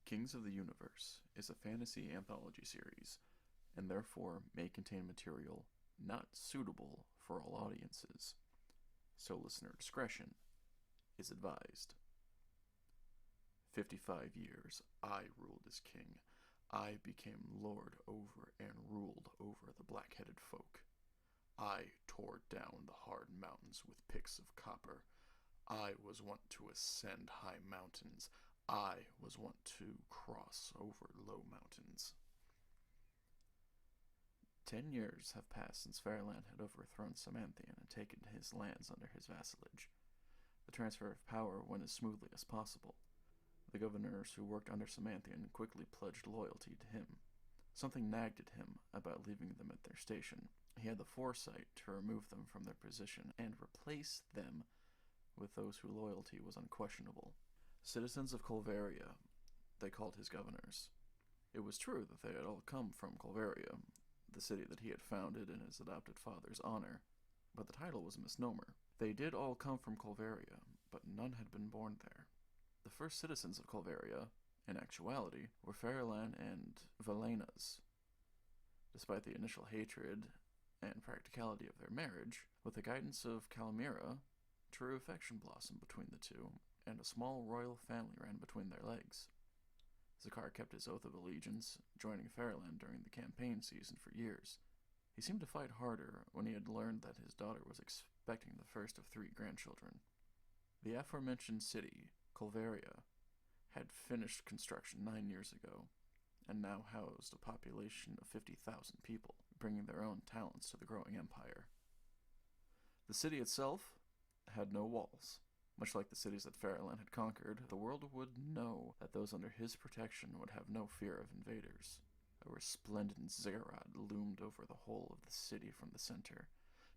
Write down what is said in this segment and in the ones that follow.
Kings of the Universe is a fantasy anthology series, and therefore may contain material not suitable for all audiences, so listener discretion is advised. 55 years I ruled as king. I became lord over and ruled over the black-headed folk. I tore down the hard mountains with picks of copper. I was wont to ascend high mountains. I was wont to cross over low mountains. 10 years have passed since Fairland had overthrown Samanthian and taken his lands under his vassalage. The transfer of power went as smoothly as possible. The governors who worked under Samanthian quickly pledged loyalty to him. Something nagged at him about leaving them at their station. He had the foresight to remove them from their position and replace them with those whose loyalty was unquestionable. Citizens of Colvaria, they called his governors. It was true that they had all come from Colvaria, the city that he had founded in his adopted father's honor, but the title was a misnomer. They did all come from Colvaria, but none had been born there. The first citizens of Colvaria, in actuality, were Fairlan and Velena's. Despite the initial hatred and practicality of their marriage, with the guidance of Calmira, true affection blossomed between the two, and a small royal family ran between their legs. Zakar kept his oath of allegiance, joining Fairland during the campaign season for years. He seemed to fight harder when he had learned that his daughter was expecting the first of 3 grandchildren. The aforementioned city, Colvaria, had finished construction 9 years ago, and now housed a population of 50,000 people, bringing their own talents to the growing empire. The city itself had no walls. Much like the cities that Fairland had conquered, the world would know that those under his protection would have no fear of invaders. A resplendent ziggurat loomed over the whole of the city from the center.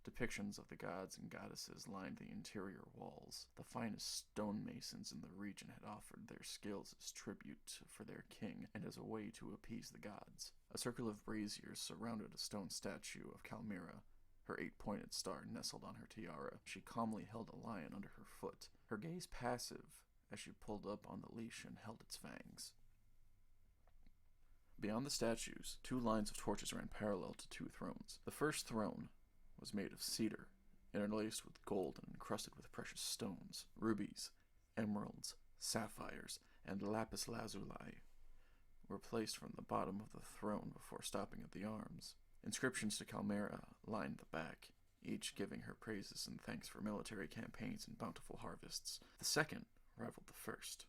Depictions of the gods and goddesses lined the interior walls. The finest stonemasons in the region had offered their skills as tribute for their king and as a way to appease the gods. A circle of braziers surrounded a stone statue of Calmira. Her 8-pointed star nestled on her tiara. She calmly held a lion under her foot, her gaze passive as she pulled up on the leash and held its fangs. Beyond the statues, 2 lines of torches ran parallel to 2 thrones. The first throne was made of cedar, interlaced with gold and encrusted with precious stones. Rubies, emeralds, sapphires, and lapis lazuli were placed from the bottom of the throne before stopping at the arms. Inscriptions to Calmira lined the back, each giving her praises and thanks for military campaigns and bountiful harvests. The second rivaled the first.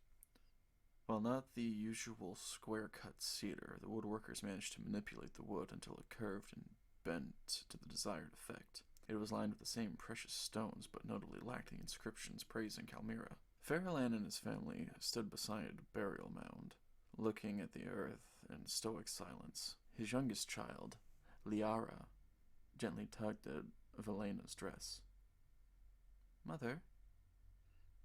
While not the usual square-cut cedar, the woodworkers managed to manipulate the wood until it curved and bent to the desired effect. It was lined with the same precious stones, but notably lacked the inscriptions praising Calmira. Fairland and his family stood beside a burial mound, looking at the earth in stoic silence. His youngest child, Liara, gently tugged at Velena's dress. "Mother,"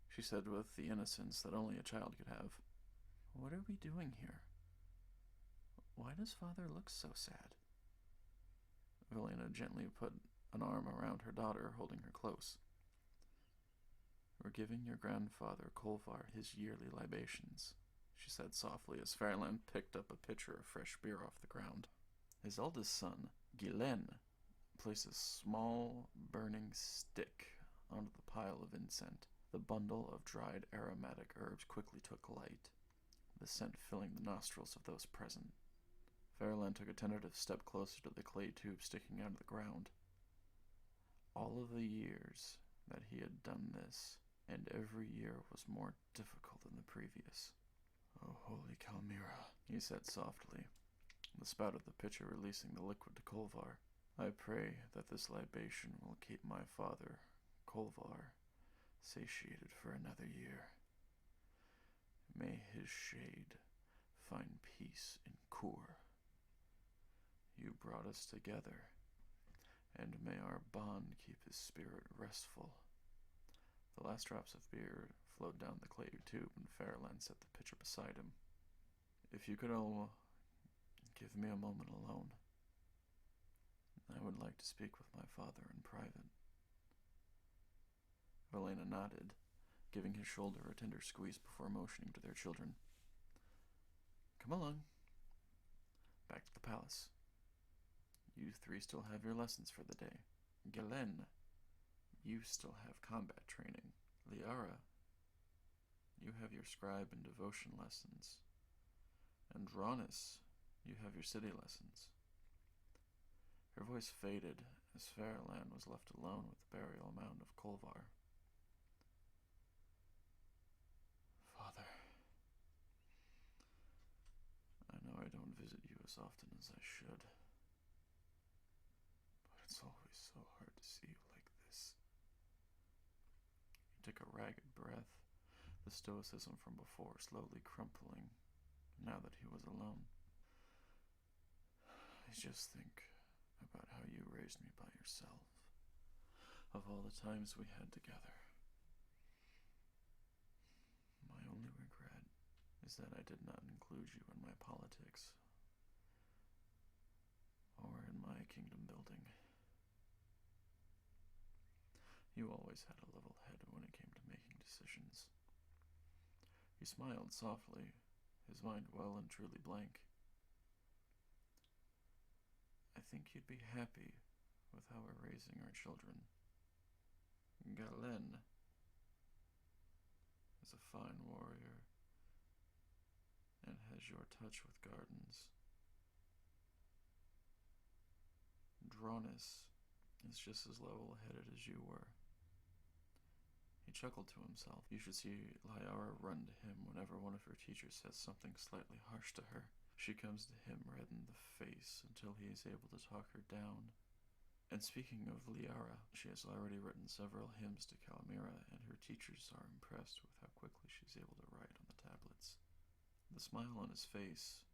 she said with the innocence that only a child could have, "what are we doing here? Why does father look so sad?" Velena gently put an arm around her daughter, holding her close. "We're giving your grandfather Kolvar his yearly libations," she said softly as Fairland picked up a pitcher of fresh beer off the ground. His eldest son, Ghislaine, placed a small burning stick onto the pile of incense. The bundle of dried aromatic herbs quickly took light, the scent filling the nostrils of those present. Fairland took a tentative step closer to the clay tube sticking out of the ground. All of the years that he had done this, and every year was more difficult than the previous. "O holy Calmira," he said softly, the spout of the pitcher releasing the liquid to Kolvar. "I pray that this libation will keep my father, Kolvar, satiated for another year. May his shade find peace in Kur. You brought us together, and may our bond keep his spirit restful." The last drops of beer flowed down the clay tube, and Fairland set the pitcher beside him. "If you could all give me a moment alone, I would like to speak with my father in private." Velena nodded, giving his shoulder a tender squeeze before motioning to their children. Come along. Back to the palace. You three still have your lessons for the day. Galen, you still have combat training. Liara, you have your scribe and devotion lessons. And Dronis, you have your city lessons. Her voice faded as Faralan was left alone with the burial mound of Kolvar. Father, I know I don't visit you as often as I should, but it's always so hard to see you like this. He took a ragged breath, the stoicism from before slowly crumpling, now that he was alone. I just think about how you raised me by yourself, of all the times we had together. My only regret is that I did not include you in my politics, or in my kingdom building. You always had a level head when it came to making decisions. He smiled softly, his mind well and truly blank. I think you'd be happy with how we're raising our children. Galen is a fine warrior and has your touch with gardens. Dronis is just as level-headed as you were. He chuckled to himself. You should see Liara run to him whenever one of her teachers says something slightly harsh to her. She comes to him red in the face until he is able to talk her down. And speaking of Liara, she has already written several hymns to Calamira, and her teachers are impressed with how quickly she's able to write on the tablets. The smile on his face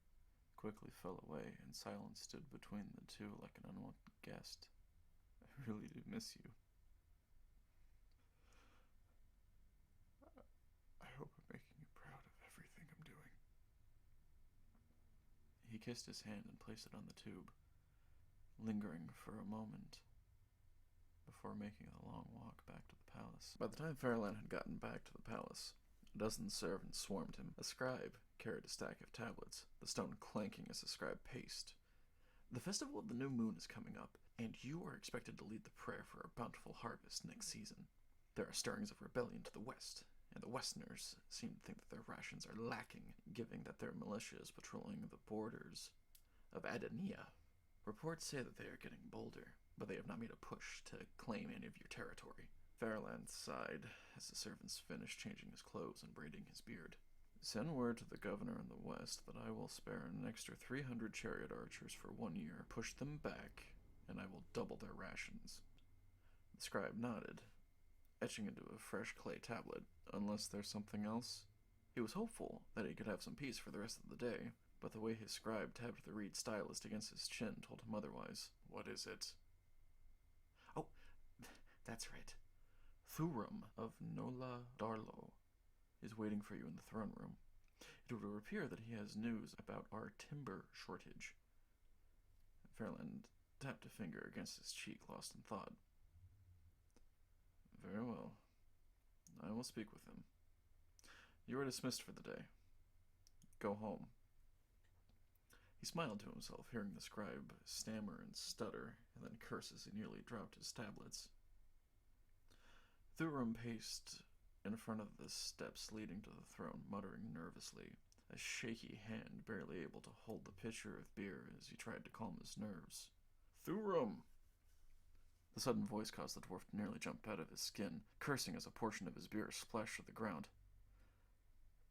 quickly fell away, and silence stood between the two like an unwanted guest. I really do miss you. I hope I'm making you proud of everything I'm doing. He kissed his hand and placed it on the tube, lingering for a moment before making a long walk back to the palace. By the time Faralan had gotten back to the palace, a dozen servants swarmed him. A scribe carried a stack of tablets, the stone clanking as the scribe paced. The festival of the new moon is coming up, and you are expected to lead the prayer for a bountiful harvest next season. There are stirrings of rebellion to the west, and the Westerners seem to think that their rations are lacking, given that their militia is patrolling the borders of Adania. Reports say that they are getting bolder, but they have not made a push to claim any of your territory. Faralan sighed as the servants finished changing his clothes and braiding his beard. Send word to the governor in the west that I will spare an extra 300 chariot archers for 1 year. Push them back, and I will double their rations. The scribe nodded, etching into a fresh clay tablet. Unless there's something else? He was hopeful that he could have some peace for the rest of the day, but the way his scribe tapped the reed stylus against his chin told him otherwise. What is it? Oh, that's right. Thurum of Nola Darlo is waiting for you in the throne room. It would appear that he has news about our timber shortage. Fairland tapped a finger against his cheek, lost in thought. Very well. I will speak with him. You are dismissed for the day. Go home. He smiled to himself, hearing the scribe stammer and stutter, and then curse as he nearly dropped his tablets. Thurum paced in front of the steps leading to the throne, muttering nervously, a shaky hand barely able to hold the pitcher of beer as he tried to calm his nerves. Thurum! The sudden voice caused the dwarf to nearly jump out of his skin, cursing as a portion of his beer splashed to the ground.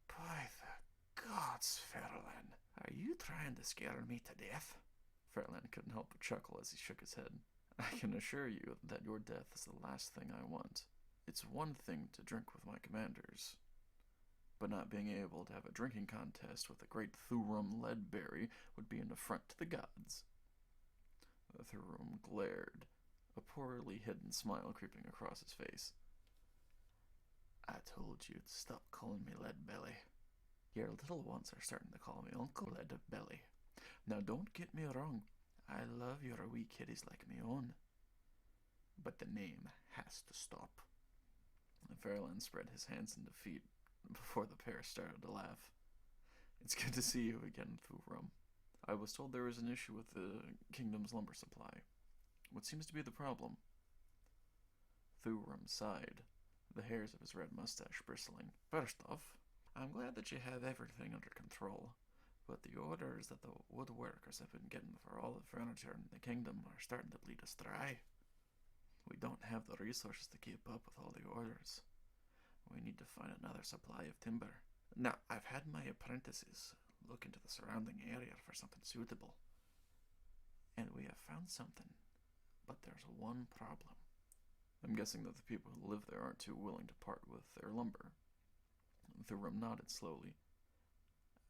By the gods, Faralan, are you trying to scare me to death? Faralan couldn't help but chuckle as he shook his head. I can assure you that your death is the last thing I want. It's one thing to drink with my commanders, but not being able to have a drinking contest with the great Thurum Leadberry would be an affront to the gods. The Thurum glared, a poorly hidden smile creeping across his face. I told you to stop calling me Leadbelly. Your little ones are starting to call me Uncle Leadbelly. Now don't get me wrong, I love your wee kiddies like me own, but the name has to stop. Faralan spread his hands in defeat before the pair started to laugh. It's good to see you again, Thurum. I was told there was an issue with the kingdom's lumber supply. What seems to be the problem? Thurum sighed, the hairs of his red mustache bristling. First off, I'm glad that you have everything under control, but the orders that the woodworkers have been getting for all the furniture in the kingdom are starting to bleed us dry. We don't have the resources to keep up with all the orders. We need to find another supply of timber. Now, I've had my apprentices look into the surrounding area for something suitable, and we have found something, but there's one problem. I'm guessing that the people who live there aren't too willing to part with their lumber. Thurum nodded slowly.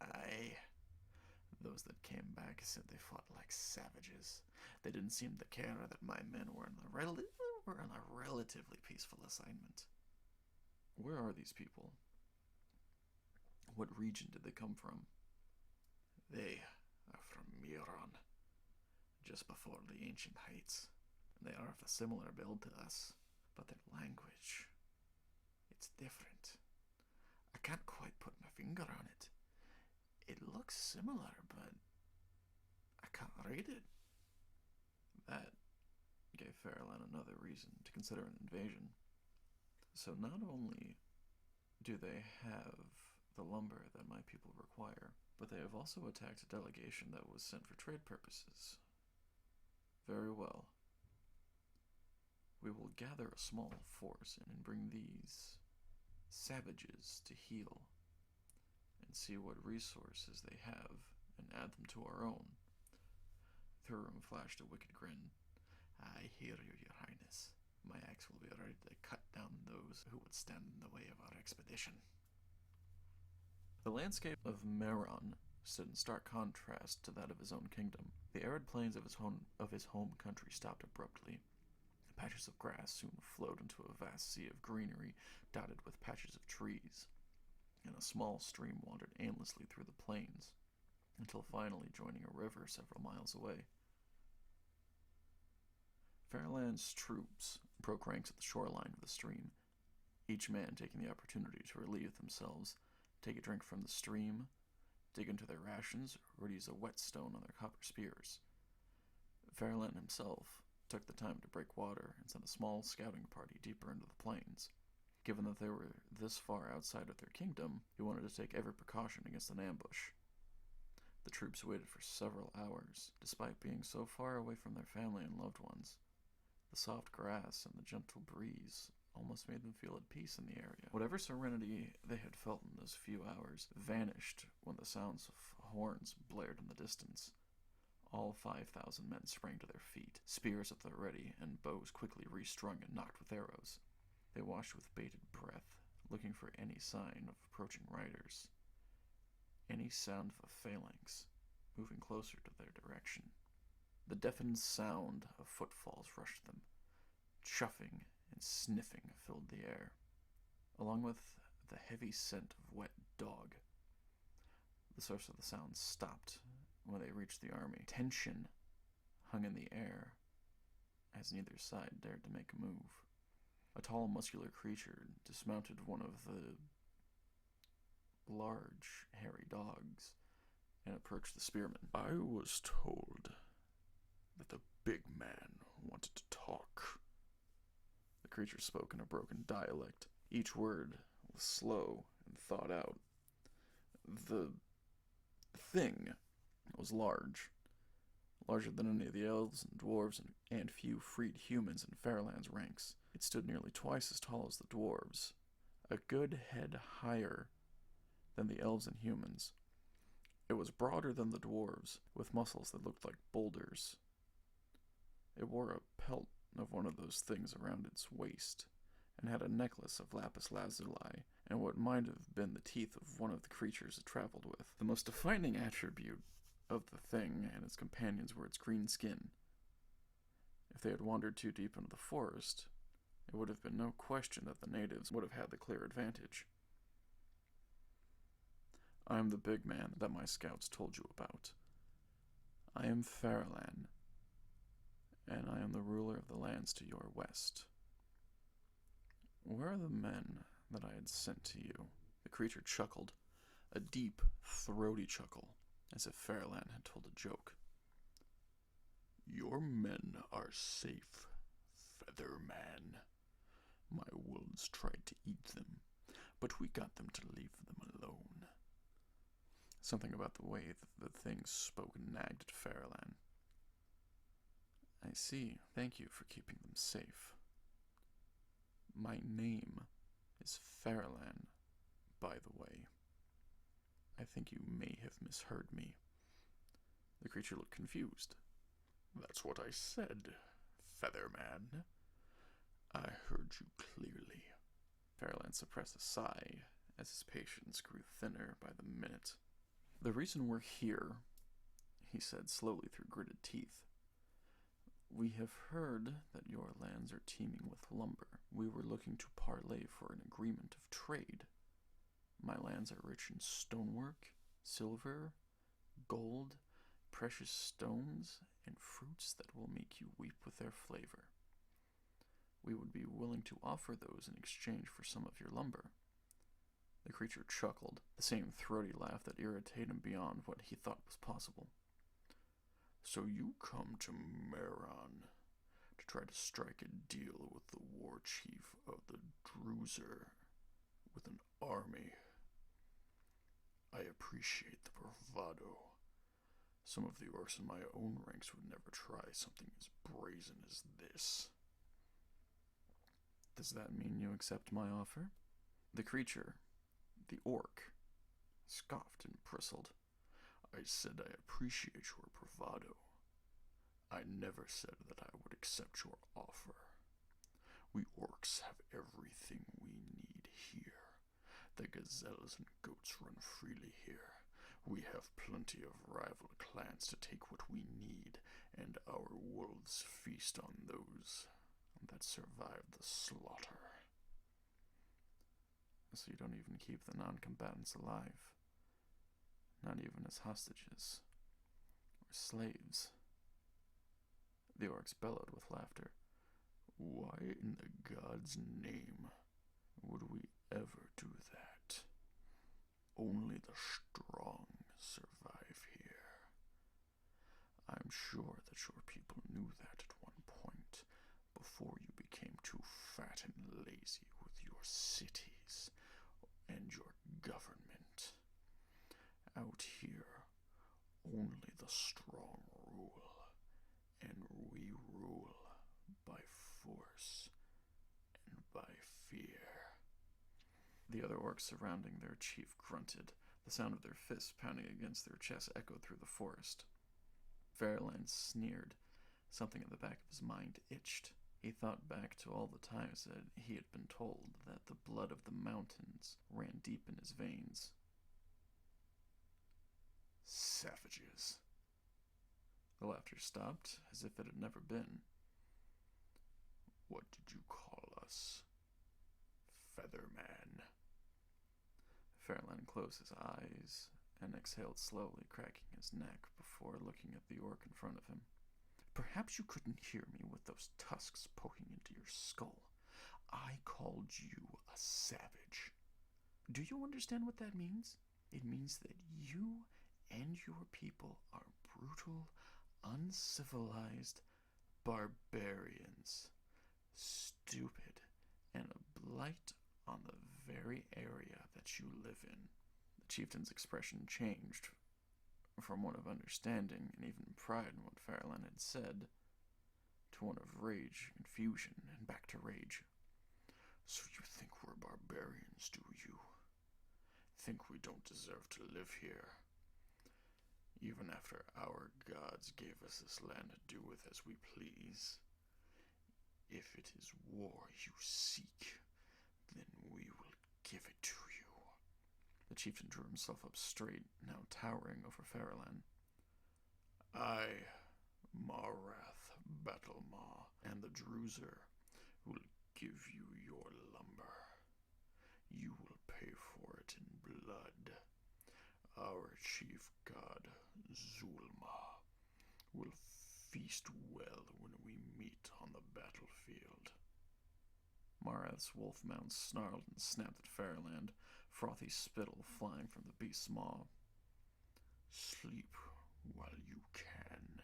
Aye. Those that came back said they fought like savages. They didn't seem to care that my men were on a relatively peaceful assignment. Where are these people? What region did they come from? They are from Miron, just before the ancient heights. They are of a similar build to us, but their language, it's different. I can't quite put my finger on it. It looks similar, but I can't read it. That gave Fairland another reason to consider an invasion. So not only do they have the lumber that my people require, but they have also attacked a delegation that was sent for trade purposes. Very well. We will gather a small force and bring these savages to heel and see what resources they have and add them to our own. Thurum flashed a wicked grin. I hear you, Your Highness. My axe will be ready to cut down those who would stand in the way of our expedition. The landscape of Meron stood in stark contrast to that of his own kingdom. The arid plains of his home country stopped abruptly. Patches of grass soon flowed into a vast sea of greenery, dotted with patches of trees, and a small stream wandered aimlessly through the plains, until finally joining a river several miles away. Fairland's troops broke ranks at the shoreline of the stream, each man taking the opportunity to relieve themselves, take a drink from the stream, dig into their rations, or use a whetstone on their copper spears. Fairland himself took the time to break water and sent a small scouting party deeper into the plains. Given that they were this far outside of their kingdom, he wanted to take every precaution against an ambush. The troops waited for several hours, despite being so far away from their family and loved ones. The soft grass and the gentle breeze almost made them feel at peace in the area. Whatever serenity they had felt in those few hours vanished when the sounds of horns blared in the distance. All 5,000 men sprang to their feet, spears at the ready, and bows quickly restrung and nocked with arrows. They watched with bated breath, looking for any sign of approaching riders, any sound of a phalanx moving closer to their direction. The deafened sound of footfalls rushed them. Chuffing and sniffing filled the air, along with the heavy scent of wet dog. The source of the sound stopped when they reached the army. Tension hung in the air as neither side dared to make a move. A tall, muscular creature dismounted one of the large, hairy dogs and approached the spearman. I was told that the big man wanted to talk. The creature spoke in a broken dialect. Each word was slow and thought out. The thing was larger than any of the elves and dwarves and few freed humans in Fairland's ranks. It stood nearly twice as tall as the dwarves, a good head higher than the elves and humans. It was broader than the dwarves, with muscles that looked like boulders. It wore a pelt of one of those things around its waist, and had a necklace of lapis lazuli and what might have been the teeth of one of the creatures it traveled with. The most defining attribute of the thing and its companions were its green skin. If they had wandered too deep into the forest, it would have been no question that the natives would have had the clear advantage. I am the big man that my scouts told you about. I am Fairland, and I am the ruler of the lands to your west. Where are the men that I had sent to you? The creature chuckled. a deep, throaty chuckle, as if Fairland had told a joke. "Your men are safe, Featherman. My wolves tried to eat them, but we got them to leave them alone." Something about the way that the thing spoke nagged at Fairland. "I see. Thank you for keeping them safe. My name is Fairland, by the way. I think you may have misheard me." The creature looked confused. "That's what I said, Featherman. I heard you clearly." Fairland suppressed a sigh as his patience grew thinner by the minute. "The reason we're here," he said slowly through gritted teeth, "we have heard that your lands are teeming with lumber. We were looking to parley for an agreement of trade. My lands are rich in stonework, silver, gold, precious stones, and fruits that will make you weep with their flavor. We would be willing to offer those in exchange for some of your lumber." The creature chuckled, the same throaty laugh that irritated him beyond what he thought was possible. "So you come to Meron to try to strike a deal with the war chief of the Druzer with an army. I appreciate the bravado. Some of the orcs in my own ranks would never try something as brazen as this." "Does that mean you accept my offer?" The creature, the orc, scoffed and bristled. "I said I appreciate your bravado. I never said that I would accept your offer. We orcs have everything we need here. The gazelles and goats run freely here. We have plenty of rival clans to take what we need, and our wolves feast on those that survive the slaughter." "So you don't even keep the non-combatants alive? Not even as hostages? Or slaves?" The orcs bellowed with laughter. "Why in the gods' name would we ever do that? Only the strong survive here. I'm sure that your people knew that at one point, before you became too fat and lazy with your cities and your government. Out here, only the strong rule, and we rule by force and by fear." The other orcs surrounding their chief grunted. The sound of their fists pounding against their chests echoed through the forest. Fairland sneered. Something in the back of his mind itched. He thought back to all the times that he had been told that the blood of the mountains ran deep in his veins. "Savages." The laughter stopped, as if it had never been. "What did you call us, Featherman?" Fairland closed his eyes and exhaled slowly, cracking his neck before looking at the orc in front of him. "Perhaps you couldn't hear me with those tusks poking into your skull. I called you a savage. Do you understand what that means? It means that you and your people are brutal, uncivilized barbarians, stupid, and a blight on the very area that you live in." The chieftain's expression changed from one of understanding and even pride in what Fairland had said to one of rage, confusion, and back to rage. "So you think we're barbarians, do you? Think we don't deserve to live here? Even after our gods gave us this land to do with as we please? If it is war you seek, then we will give it to you." The chieftain drew himself up straight, now towering over Fairland. "I, Marath Battlemaw, and the Druzer will give you your lumber. You will pay for it in blood. Our chief god, Zulma, will feast well when we meet on the battlefield." Marath's wolf mount snarled and snapped at Fairland, frothy spittle flying from the beast's maw. "Sleep while you can,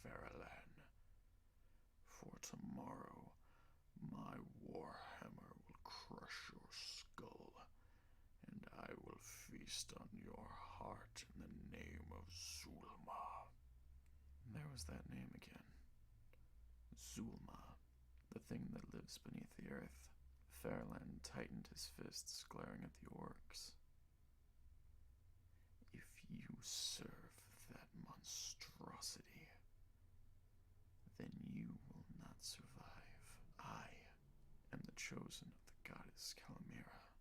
Faralan, for tomorrow my warhammer will crush your skull, and I will feast on your heart in the name of Zulma." There was that name again. Zulma, the thing that lives beneath the earth. Faralan tightened his fists, glaring at the orcs. "If you serve that monstrosity, then you will not survive. I am the chosen of the goddess Calamira,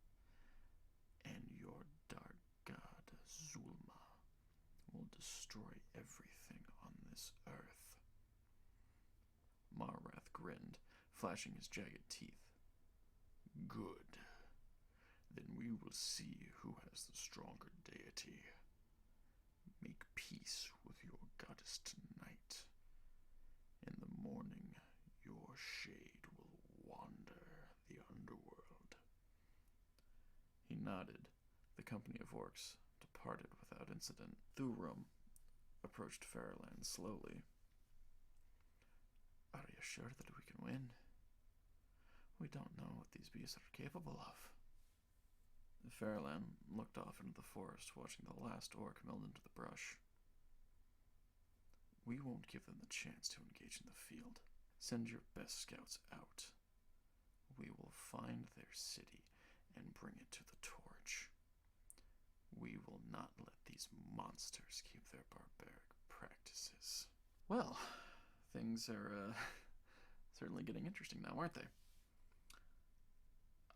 and your dark god Zulma will destroy everything on this earth." Marrath grinned, flashing his jagged teeth. "Good. Then we will see who has the stronger deity. Make peace with your goddess tonight. In the morning, your shade will wander the underworld." He nodded. The company of orcs departed without incident. Thurum approached Faralan slowly. "Are you sure that we can win? We don't know what these beasts are capable of." Faralan looked off into the forest, watching the last orc meld into the brush. "We won't give them the chance to engage in the field. Send your best scouts out. We will find their city and bring it to the torch. We will not let these monsters keep their barbaric practices." Well, things are certainly getting interesting now, aren't they?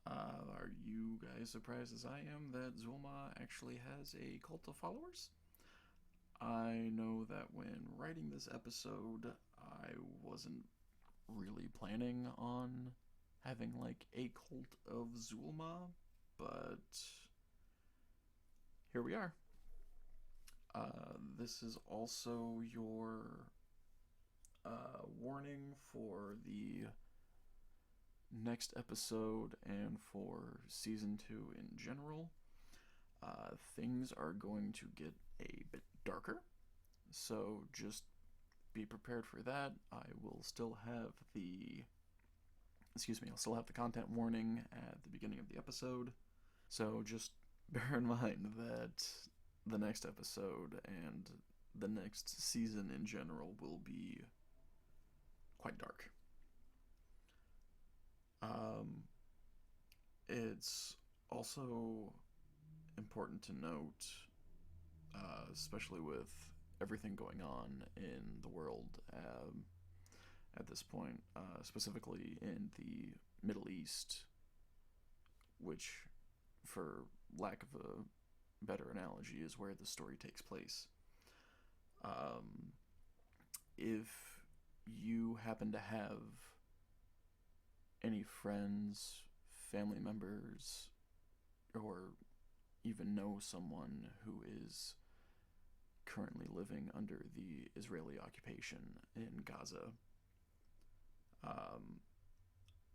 Are you guys surprised as I am that Zulma actually has a cult of followers? I know that when writing this episode, I wasn't really planning on having like a cult of Zulma, but here we are. This is also your warning for the next episode and for season 2 in general. Things are going to get a bit darker, so just be prepared for that. I'll still have the content warning at the beginning of the episode, so just bear in mind that the next episode and the next season in general will be quite dark. It's also important to note, especially with everything going on in the world at this point, specifically in the Middle East, which, for lack of a better analogy, is where the story takes place. If you happen to have any friends, family members, or even know someone who is currently living under the Israeli occupation in Gaza,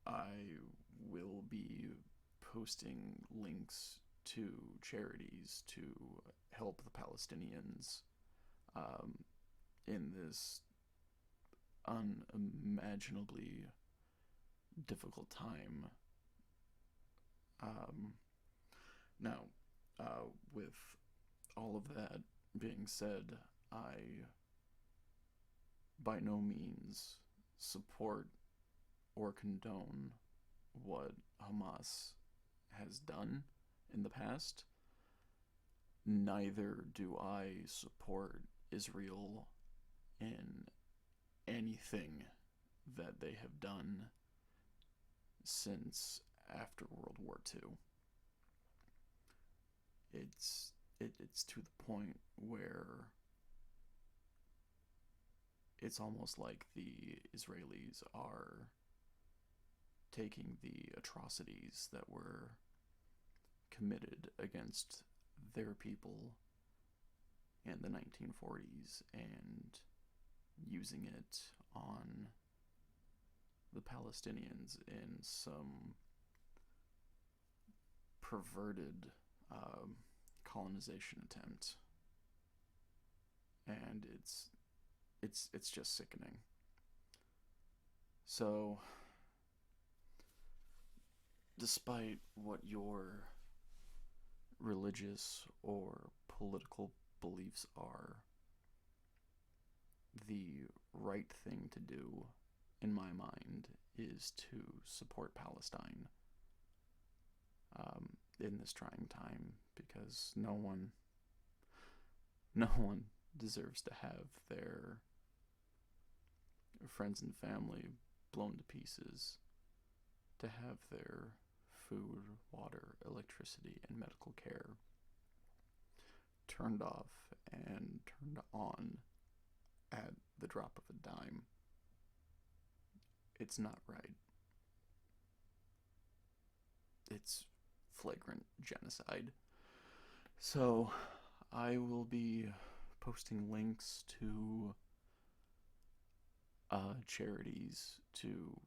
I will be posting links to charities to help the Palestinians in this unimaginably difficult time. Now, with all of that being said, I by no means support or condone what Hamas has done in the past. Neither do I support Israel in anything that they have done since after World War II. It's to the point where it's almost like the Israelis are taking the atrocities that were committed against their people in the 1940s and using it on the Palestinians in some perverted colonization attempt, and it's just sickening. So, despite what your religious or political beliefs are, the right thing to do, in my mind, is to support Palestine in this trying time, because no one deserves to have their friends and family blown to pieces, to have their food, water, electricity, and medical care turned off and turned on at the drop of a dime. It's not right. It's flagrant genocide. So, I will be posting links to charities to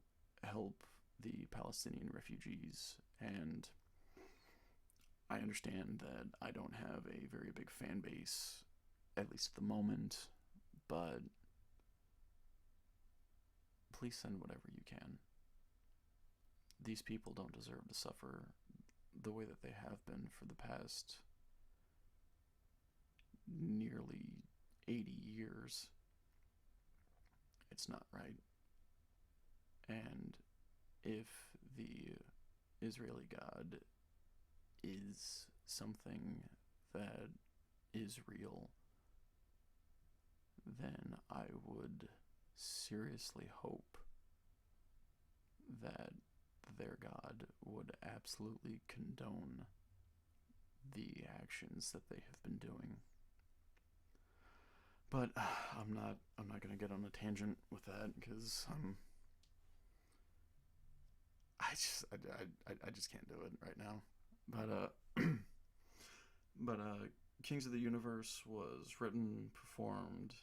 help the Palestinian refugees, and I understand that I don't have a very big fan base, at least at the moment, but please send whatever you can. These people don't deserve to suffer the way that they have been for the past nearly 80 years. It's not right. And if the Israeli God is something that is real, then I would seriously hope that their God would absolutely condone the actions that they have been doing. But I'm not gonna get on a tangent with that, because I just can't do it right now. But Kings of the Universe was written, performed,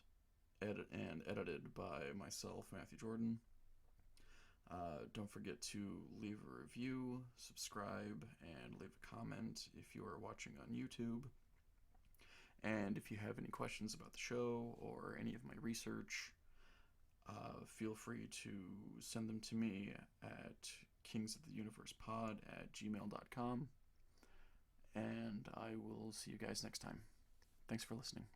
and edited by myself, Matthew Jordan. Don't forget to leave a review, subscribe, and leave a comment if you are watching on YouTube. And if you have any questions about the show or any of my research, feel free to send them to me at kingsoftheuniversepod@gmail.com. And I will see you guys next time. Thanks for listening.